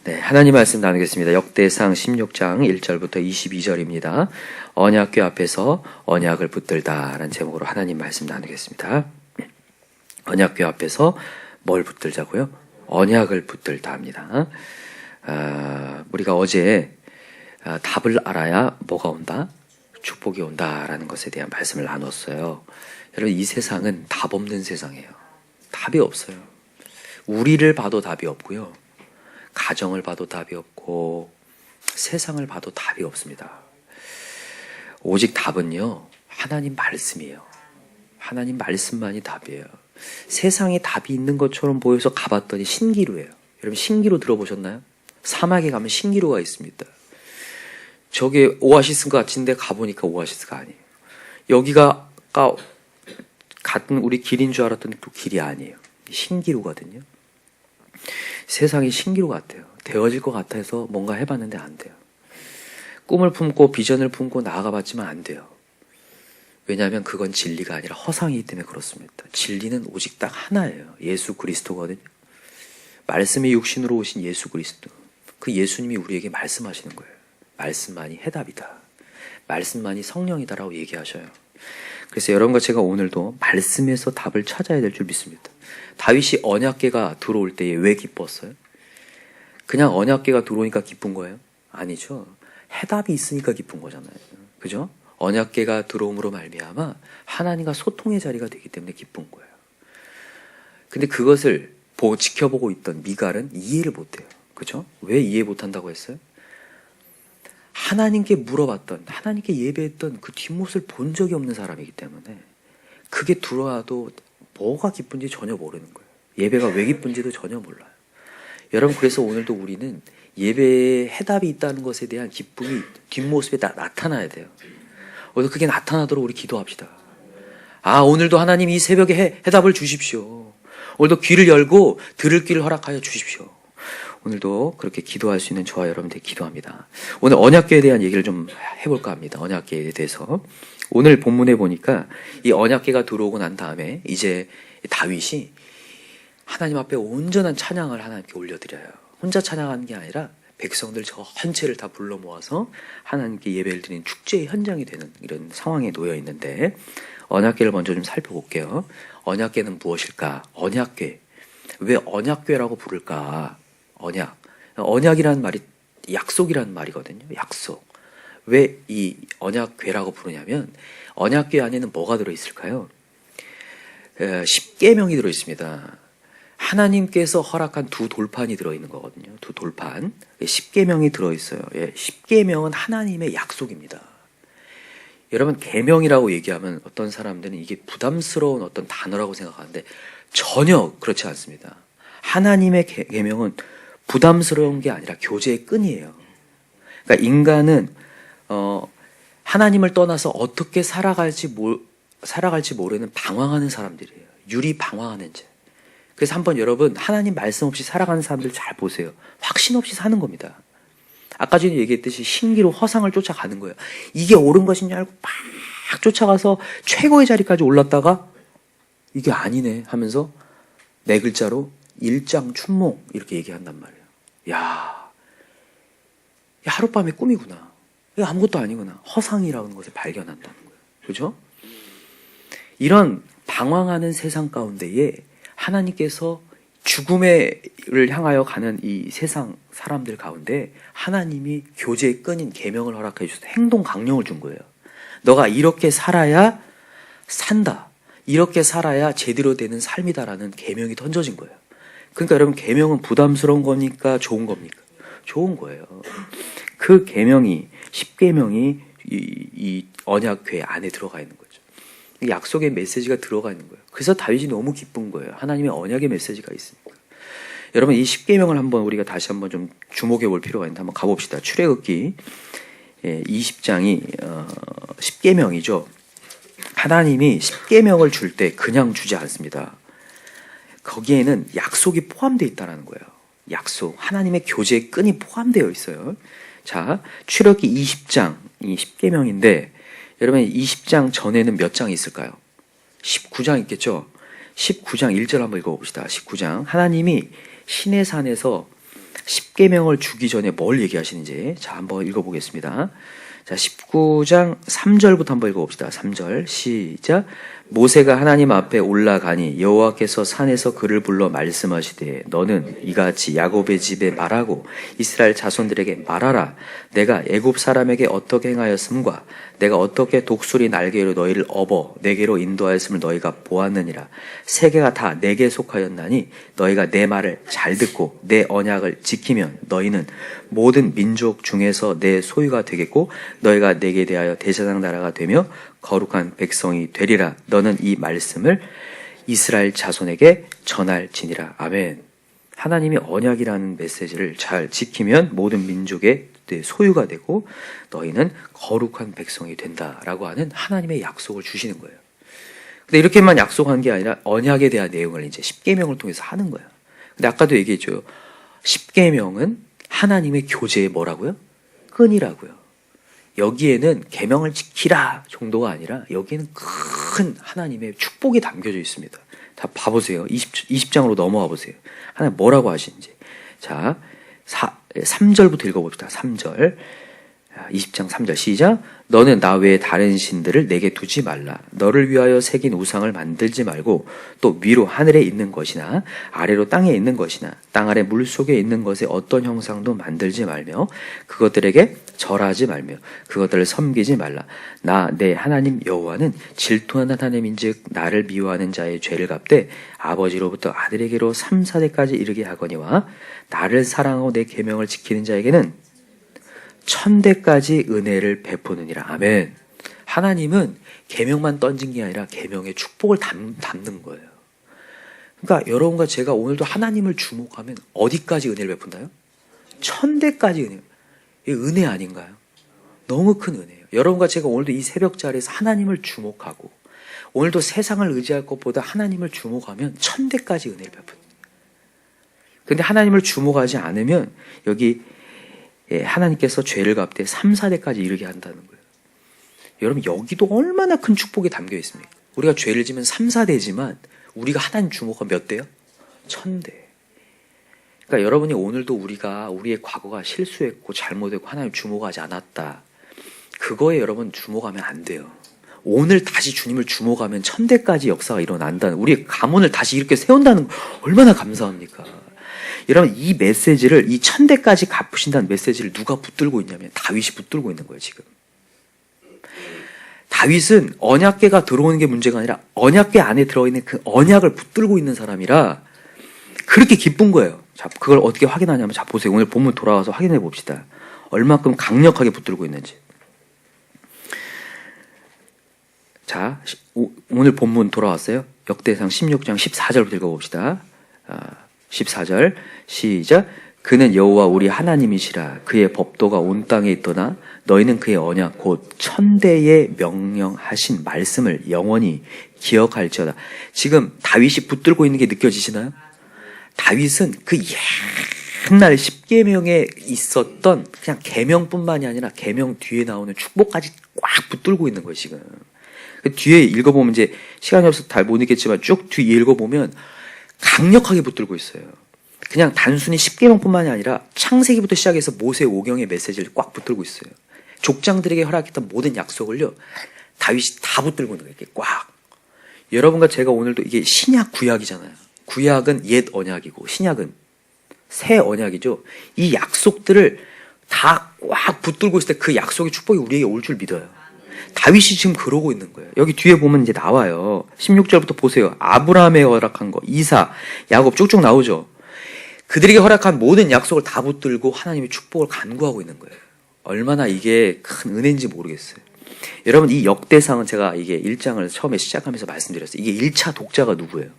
네, 하나님 말씀 나누겠습니다. 역대상 16장 1절부터 22절입니다. 언약궤 앞에서 언약을 붙들다라는 제목으로 하나님 말씀 나누겠습니다. 언약궤 앞에서 뭘 붙들자고요? 언약을 붙들다 합니다. 우리가 어제 답을 알아야 뭐가 온다? 축복이 온다라는 것에 대한 말씀을 나눴어요. 여러분, 이 세상은 답 없는 세상이에요. 답이 없어요. 우리를 봐도 답이 없고요. 가정을 봐도 답이 없고 세상을 봐도 답이 없습니다. 오직 답은요, 하나님 말씀이에요. 하나님 말씀만이 답이에요. 세상에 답이 있는 것처럼 보여서 가봤더니 신기루예요. 여러분, 신기루 들어보셨나요? 사막에 가면 신기루가 있습니다. 저게 오아시스 같은데 가보니까 오아시스가 아니에요. 여기가 같은 우리 길인 줄 알았더니 또 길이 아니에요. 신기루거든요. 세상이 신기루 같아요. 되어질 것 같아서 뭔가 해봤는데 안 돼요. 꿈을 품고 비전을 품고 나아가봤지만 안 돼요. 왜냐하면 그건 진리가 아니라 허상이기 때문에 그렇습니다. 진리는 오직 딱 하나예요. 예수 그리스도거든요. 말씀이 육신으로 오신 예수 그리스도. 그 예수님이 우리에게 말씀하시는 거예요. 말씀만이 해답이다. 말씀만이 성령이다라고 얘기하셔요. 그래서 여러분과 제가 오늘도 말씀에서 답을 찾아야 될 줄 믿습니다. 다윗이 언약궤가 들어올 때에 왜 기뻤어요? 그냥 언약궤가 들어오니까 기쁜 거예요? 아니죠. 해답이 있으니까 기쁜 거잖아요. 그죠? 언약궤가 들어옴으로 말미암아 하나님과 소통의 자리가 되기 때문에 기쁜 거예요. 근데 그것을 지켜보고 있던 미갈은 이해를 못해요. 그죠? 왜 이해 못한다고 했어요? 하나님께 물어봤던, 하나님께 예배했던 그 뒷모습을 본 적이 없는 사람이기 때문에 그게 들어와도 뭐가 기쁜지 전혀 모르는 거예요. 예배가 왜 기쁜지도 전혀 몰라요. 여러분, 그래서 오늘도 우리는 예배에 해답이 있다는 것에 대한 기쁨이 뒷모습에 나타나야 돼요. 오늘 그게 나타나도록 우리 기도합시다. 오늘도 하나님 이 새벽에 해답을 주십시오. 오늘도 귀를 열고 들을 귀를 허락하여 주십시오. 오늘도 그렇게 기도할 수 있는 저와 여러분들 기도합니다. 오늘 언약궤에 대한 얘기를 좀 해볼까 합니다. 언약궤에 대해서. 오늘 본문에 보니까 이 언약궤가 들어오고 난 다음에 이제 다윗이 하나님 앞에 온전한 찬양을 하나님께 올려드려요. 혼자 찬양하는 게 아니라 백성들 전체를 다 불러 모아서 하나님께 예배를 드리는 축제의 현장이 되는 이런 상황에 놓여 있는데, 언약궤를 먼저 좀 살펴볼게요. 언약궤는 무엇일까? 언약궤. 왜 언약궤라고 부를까? 언약이라는 말이 약속이라는 말이거든요. 약속. 왜 이 언약궤라고 부르냐면, 언약궤 안에는 뭐가 들어있을까요? 10계명이 들어있습니다. 하나님께서 허락한 두 돌판이 들어있는 거거든요. 두 돌판. 10계명이 들어있어요. 10계명은 하나님의 약속입니다. 여러분, 계명이라고 얘기하면 어떤 사람들은 이게 부담스러운 어떤 단어라고 생각하는데 전혀 그렇지 않습니다. 하나님의 계명은 부담스러운 게 아니라 교제의 끈이에요. 그러니까 인간은 하나님을 떠나서 어떻게 살아갈지 모르는 방황하는 사람들이에요. 유리 방황하는 죄. 그래서 한번 여러분, 하나님 말씀 없이 살아가는 사람들 잘 보세요. 확신 없이 사는 겁니다. 아까 전에 얘기했듯이 신기로 허상을 쫓아가는 거예요. 이게 옳은 것인 줄 알고 막 쫓아가서 최고의 자리까지 올랐다가 이게 아니네 하면서 네 글자로 일장춘몽 이렇게 얘기한단 말이에요. 야, 하룻밤의 꿈이구나. 이게 아무것도 아니구나. 허상이라는 것을 발견한다는 거예요. 그죠? 이런 방황하는 세상 가운데에 하나님께서 죽음을 향하여 가는 이 세상 사람들 가운데 하나님이 교제의 끈인 계명을 허락해 주셔서 행동 강령을 준 거예요. 너가 이렇게 살아야 산다. 이렇게 살아야 제대로 되는 삶이다라는 계명이 던져진 거예요. 그러니까 여러분, 계명은 부담스러운 겁니까? 좋은 겁니까? 좋은 거예요. 그 계명이, 10계명이 이 언약궤 안에 들어가 있는 거죠. 약속의 메시지가 들어가 있는 거예요. 그래서 다윗이 너무 기쁜 거예요. 하나님의 언약의 메시지가 있으니까. 여러분, 이 10계명을 한번 우리가 다시 한번 좀 주목해 볼 필요가 있는데 한번 가봅시다. 출애굽기 20장이 10계명이죠. 하나님이 10계명을 줄 때 그냥 주지 않습니다. 거기에는 약속이 포함되어 있다는 거예요. 약속, 하나님의 교제의 끈이 포함되어 있어요. 자, 출애굽기 20장이 10계명인데 여러분, 20장 전에는 몇 장이 있을까요? 19장 있겠죠? 19장 1절 한번 읽어봅시다. 19장. 하나님이 시내산에서 십계명을 주기 전에 뭘 얘기하시는지 자 한번 읽어보겠습니다. 자 19장 3절부터 한번 읽어봅시다. 3절 시작. 모세가 하나님 앞에 올라가니 여호와께서 산에서 그를 불러 말씀하시되 너는 이같이 야곱의 집에 말하고 이스라엘 자손들에게 말하라. 내가 애굽 사람에게 어떻게 행하였음과 내가 어떻게 독수리 날개로 너희를 업어 내게로 인도하였음을 너희가 보았느니라. 세계가 다 내게 속하였나니 너희가 내 말을 잘 듣고 내 언약을 지키면 너희는 모든 민족 중에서 내 소유가 되겠고 너희가 내게 대하여 대제사장 나라가 되며 거룩한 백성이 되리라. 너는 이 말씀을 이스라엘 자손에게 전할지니라. 아멘. 하나님이 언약이라는 메시지를 잘 지키면 모든 민족의 내 소유가 되고 너희는 거룩한 백성이 된다라고 하는 하나님의 약속을 주시는 거예요. 근데 이렇게만 약속한 게 아니라 언약에 대한 내용을 이제 십계명을 통해서 하는 거예요. 근데 아까도 얘기했죠. 십계명은 하나님의 교제의 뭐라고요? 끈이라고요. 여기에는 계명을 지키라 정도가 아니라 여기에는 큰 하나님의 축복이 담겨져 있습니다. 다 봐보세요. 20장으로 넘어와 보세요. 하나님 뭐라고 하시는지. 자, 3절부터 읽어봅시다. 3절. 20장 3절 시작. 너는 나 외에 다른 신들을 내게 두지 말라. 너를 위하여 새긴 우상을 만들지 말고 또 위로 하늘에 있는 것이나 아래로 땅에 있는 것이나 땅 아래 물속에 있는 것의 어떤 형상도 만들지 말며 그것들에게 절하지 말며 그것들을 섬기지 말라. 나 내 하나님 여호와는 질투하는 하나님인즉 나를 미워하는 자의 죄를 갚되 아버지로부터 아들에게로 3, 4대까지 이르게 하거니와 나를 사랑하고 내 계명을 지키는 자에게는 1000대까지 은혜를 베푸느니라. 아멘. 하나님은 계명만 던진 게 아니라 계명의 축복을 담는 거예요. 그러니까 여러분과 제가 오늘도 하나님을 주목하면 어디까지 은혜를 베푼다요? 1000대까지 은혜. 이게 은혜 아닌가요? 너무 큰 은혜예요. 여러분과 제가 오늘도 이 새벽 자리에서 하나님을 주목하고 오늘도 세상을 의지할 것보다 하나님을 주목하면 1000대까지 은혜를 베푼다. 근데 하나님을 주목하지 않으면 여기 하나님께서 죄를 갚되 3, 4대까지 이르게 한다는 거예요. 여러분 여기도 얼마나 큰 축복이 담겨 있습니까? 우리가 죄를 지면 3, 4대지만 우리가 하나님 주목하면 몇 대요? 1000대. 그러니까 여러분이 오늘도 우리가 우리의 과거가 실수했고 잘못했고 하나님 주목하지 않았다. 그거에 여러분 주목하면 안 돼요. 오늘 다시 주님을 주목하면 1000대까지 역사가 일어난다는 우리의 가문을 다시 이렇게 세운다는 거 얼마나 감사합니까? 여러분 이 메시지를 이 1000대까지 갚으신다는 메시지를 누가 붙들고 있냐면 다윗이 붙들고 있는 거예요. 지금 다윗은 언약궤가 들어오는 게 문제가 아니라 언약궤 안에 들어있는 그 언약을 붙들고 있는 사람이라 그렇게 기쁜 거예요. 자, 그걸 어떻게 확인하냐면 자 보세요. 오늘 본문 돌아와서 확인해 봅시다. 얼마큼 강력하게 붙들고 있는지. 자, 오늘 본문 돌아왔어요. 역대상 16장 14절부터 읽어봅시다. 14절 시작. 그는 여호와 우리 하나님이시라. 그의 법도가 온 땅에 있도다. 너희는 그의 언약 곧 1000대에 명령하신 말씀을 영원히 기억할지어다. 지금 다윗이 붙들고 있는 게 느껴지시나요? 다윗은 그 옛날 십계명에 있었던 그냥 계명뿐만이 아니라 계명 뒤에 나오는 축복까지 꽉 붙들고 있는 거예요. 지금 그 뒤에 읽어보면 이제 시간이 없어서 잘 못 읽겠지만 쭉 뒤에 읽어보면 강력하게 붙들고 있어요. 그냥 단순히 십계명뿐만이 아니라 창세기부터 시작해서 모세 오경의 메시지를 꽉 붙들고 있어요. 족장들에게 허락했던 모든 약속을요 다윗이 다 붙들고 있는 거예요. 이렇게 꽉. 여러분과 제가 오늘도 이게 신약 구약이잖아요. 구약은 옛 언약이고 신약은 새 언약이죠. 이 약속들을 다 꽉 붙들고 있을 때 그 약속의 축복이 우리에게 올 줄 믿어요. 다윗이 지금 그러고 있는 거예요. 여기 뒤에 보면 이제 나와요. 16절부터 보세요. 아브라함에 허락한 거, 이삭, 야곱 쭉쭉 나오죠. 그들에게 허락한 모든 약속을 다 붙들고 하나님의 축복을 간구하고 있는 거예요. 얼마나 이게 큰 은혜인지 모르겠어요. 여러분 이 역대상은 제가 이게 1장을 처음에 시작하면서 말씀드렸어요. 이게 1차 독자가 누구예요?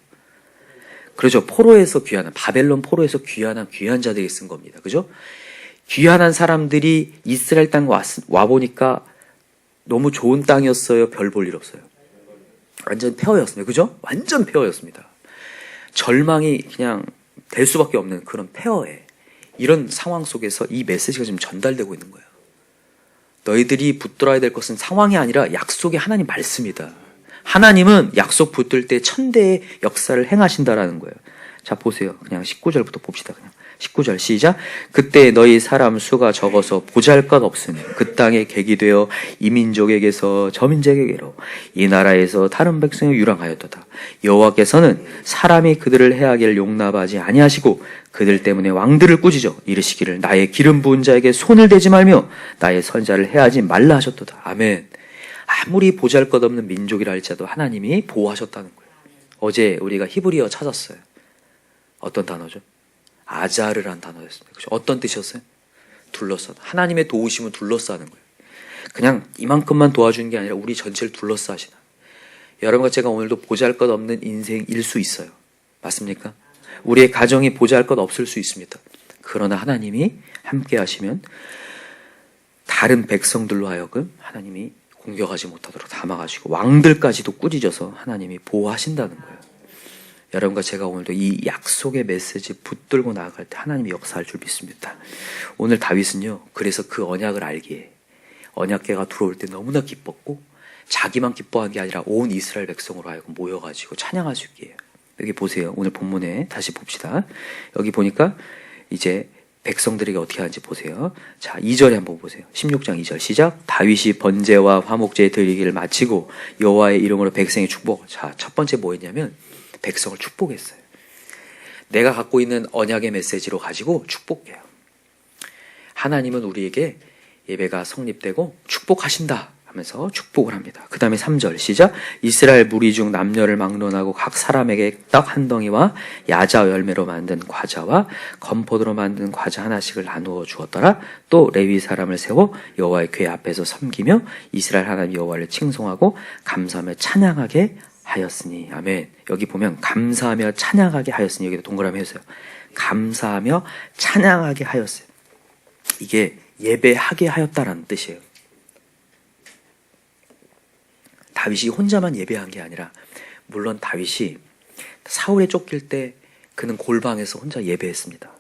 그렇죠. 포로에서 귀환한, 바벨론 포로에서 귀환한 귀한 자들이 쓴 겁니다. 그죠? 귀환한 사람들이 이스라엘 땅 와보니까 너무 좋은 땅이었어요? 별 볼 일 없어요? 완전 폐허였습니다. 그죠? 완전 폐허였습니다. 절망이 그냥 될 수밖에 없는 그런 폐허에 이런 상황 속에서 이 메시지가 지금 전달되고 있는 거예요. 너희들이 붙들어야 될 것은 상황이 아니라 약속의 하나님 말씀이다. 하나님은 약속 붙들 때 1000대의 역사를 행하신다라는 거예요. 자 보세요. 그냥 19절부터 봅시다. 그냥 19절 시작. 그때 너희 사람 수가 적어서 보잘것없으니 그 땅에 객이 되어 이 민족에게서 저 민족에게로 이 나라에서 다른 백성이 유랑하였도다. 여호와께서는 사람이 그들을 해하기를 용납하지 아니하시고 그들 때문에 왕들을 꾸짖어 이르시기를 나의 기름 부은 자에게 손을 대지 말며 나의 선자를 해하지 말라 하셨도다. 아멘. 아무리 보잘것없는 민족이라 할지라도 하나님이 보호하셨다는 거예요. 어제 우리가 히브리어 찾았어요. 어떤 단어죠? 아자르란 단어였습니다. 그렇죠? 어떤 뜻이었어요? 둘러싸다. 하나님의 도우심은 둘러싸는 거예요. 그냥 이만큼만 도와주는 게 아니라 우리 전체를 둘러싸시나. 여러분과 제가 오늘도 보잘것없는 인생일 수 있어요. 맞습니까? 우리의 가정이 보잘것없을 수 있습니다. 그러나 하나님이 함께 하시면 다른 백성들로 하여금 하나님이 공격하지 못하도록 담아가시고 왕들까지도 꾸짖어서 하나님이 보호하신다는 거예요. 여러분과 제가 오늘도 이 약속의 메시지 붙들고 나아갈 때 하나님이 역사할 줄 믿습니다. 오늘 다윗은요, 그래서 그 언약을 알기에 언약궤가 들어올 때 너무나 기뻤고 자기만 기뻐한 게 아니라 온 이스라엘 백성으로 하여금 모여가지고 찬양할 수 있게 해요. 여기 보세요. 오늘 본문에 다시 봅시다. 여기 보니까 이제 백성들에게 어떻게 하는지 보세요. 자, 2절에 한번 보세요. 16장 2절 시작. 다윗이 번제와 화목제 드리기를 마치고 여호와의 이름으로 백성의 축복. 자, 첫 번째 뭐였냐면 백성을 축복했어요. 내가 갖고 있는 언약의 메시지로 가지고 축복해요. 하나님은 우리에게 예배가 성립되고 축복하신다 하면서 축복을 합니다. 그 다음에 3절 시작. 이스라엘 무리 중 남녀를 막론하고 각 사람에게 떡 한 덩이와 야자 열매로 만든 과자와 건포도로 만든 과자 하나씩을 나누어 주었더라. 또 레위 사람을 세워 여호와의 궤 앞에서 섬기며 이스라엘 하나님 여호와를 칭송하고 감사하며 찬양하게 하였으니. 아멘. 여기 보면 감사하며 찬양하게 하였으니 여기도 동그라미 해주세요. 감사하며 찬양하게 하였어요. 이게 예배하게 하였다라는 뜻이에요. 다윗이 혼자만 예배한 게 아니라 물론 다윗이 사울에 쫓길 때 그는 골방에서 혼자 예배했습니다.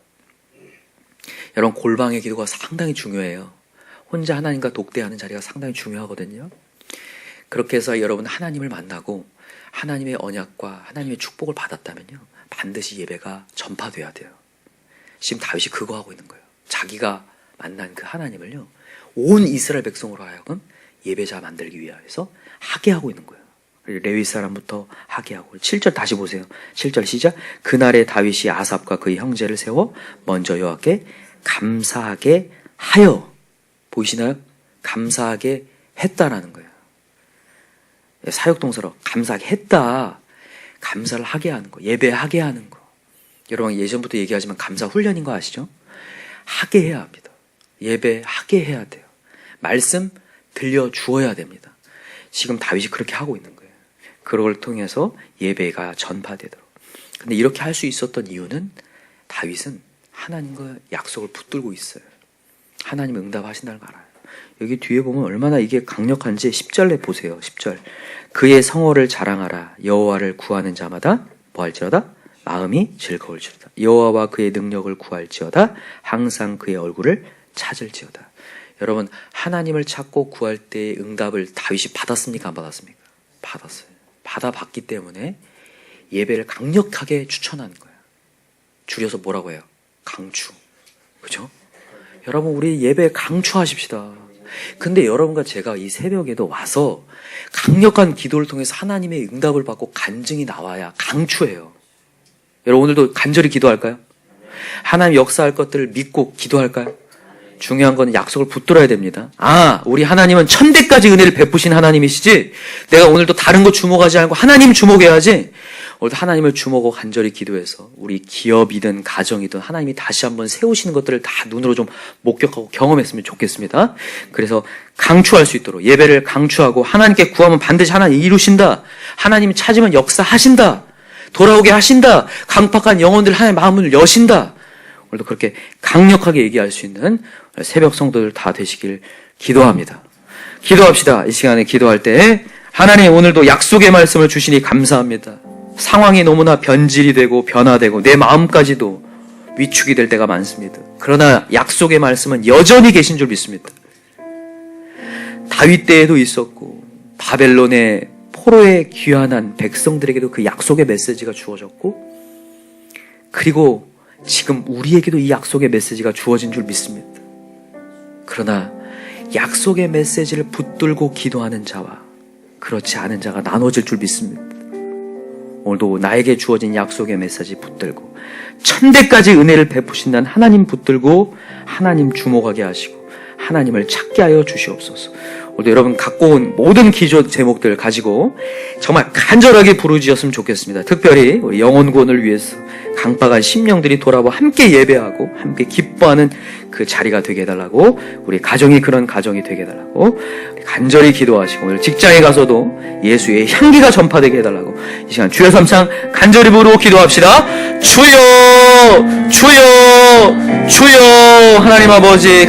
여러분 골방의 기도가 상당히 중요해요. 혼자 하나님과 독대하는 자리가 상당히 중요하거든요. 그렇게 해서 여러분 하나님을 만나고 하나님의 언약과 하나님의 축복을 받았다면요. 반드시 예배가 전파돼야 돼요. 지금 다윗이 그거 하고 있는 거예요. 자기가 만난 그 하나님을요. 온 이스라엘 백성으로 하여금 예배자 만들기 위해서 하게 하고 있는 거예요. 레위 사람부터 하게 하고. 7절 다시 보세요. 7절 시작. 그날에 다윗이 아삽과 그의 형제를 세워 먼저 여호와께 감사하게 하여. 보이시나요? 감사하게 했다라는 거예요. 사역동사로 감사하게 했다. 감사를 하게 하는 거. 예배하게 하는 거. 여러분 예전부터 얘기하지만 감사 훈련인 거 아시죠? 하게 해야 합니다. 예배하게 해야 돼요. 말씀 들려주어야 됩니다. 지금 다윗이 그렇게 하고 있는 거예요. 그걸 통해서 예배가 전파되도록. 근데 이렇게 할 수 있었던 이유는 다윗은 하나님과 약속을 붙들고 있어요. 하나님 응답하신다는 걸 알아요. 여기 뒤에 보면 얼마나 이게 강력한지 10절에 보세요. 10절. 그의 성호를 자랑하라. 여호와를 구하는 자마다 뭐할지어다? 마음이 즐거울지어다. 여호와와 그의 능력을 구할지어다. 항상 그의 얼굴을 찾을지어다. 여러분 하나님을 찾고 구할 때의 응답을 다윗이 받았습니까? 안 받았습니까? 받았어요. 받아봤기 때문에 예배를 강력하게 추천하는 거예요. 줄여서 뭐라고 해요? 강추. 그죠? 여러분 우리 예배 강추하십시다. 근데 여러분과 제가 이 새벽에도 와서 강력한 기도를 통해서 하나님의 응답을 받고 간증이 나와야 강추해요. 여러분 오늘도 간절히 기도할까요? 하나님 역사할 것들을 믿고 기도할까요? 중요한 건 약속을 붙들어야 됩니다. 아, 우리 하나님은 천대까지 은혜를 베푸신 하나님이시지 내가 오늘도 다른 거 주목하지 않고 하나님 주목해야지. 오늘도 하나님을 주목하고 간절히 기도해서 우리 기업이든 가정이든 하나님이 다시 한번 세우시는 것들을 다 눈으로 좀 목격하고 경험했으면 좋겠습니다. 그래서 강추할 수 있도록 예배를 강추하고 하나님께 구하면 반드시 하나님 이루신다. 하나님 찾으면 역사하신다. 돌아오게 하신다. 강팍한 영혼들 하나님의 마음을 여신다. 오늘도 그렇게 강력하게 얘기할 수 있는 새벽 성도들 다 되시길 기도합니다. 기도합시다. 이 시간에 기도할 때 하나님 오늘도 약속의 말씀을 주시니 감사합니다. 상황이 너무나 변질이 되고 변화되고 내 마음까지도 위축이 될 때가 많습니다. 그러나 약속의 말씀은 여전히 계신 줄 믿습니다. 다윗 때에도 있었고 바벨론의 포로에 귀환한 백성들에게도 그 약속의 메시지가 주어졌고 그리고 지금 우리에게도 이 약속의 메시지가 주어진 줄 믿습니다. 그러나 약속의 메시지를 붙들고 기도하는 자와 그렇지 않은 자가 나눠질 줄 믿습니다. 오늘도 나에게 주어진 약속의 메시지 붙들고 천대까지 은혜를 베푸신다는 하나님 붙들고 하나님 주목하게 하시고 하나님을 찾게 하여 주시옵소서. 오늘도 여러분 갖고 온 모든 기도 제목들을 가지고 정말 간절하게 부르짖었으면 좋겠습니다. 특별히 우리 영혼구원을 위해서 강박한 심령들이 돌아와 함께 예배하고 함께 기뻐하는 그 자리가 되게 해달라고, 우리 가정이 그런 가정이 되게 해달라고 간절히 기도하시고, 오늘 직장에 가서도 예수의 향기가 전파되게 해달라고 이 시간 주여 삼창 간절히 부르고 기도합시다. 주여 주여 주여. 하나님 아버지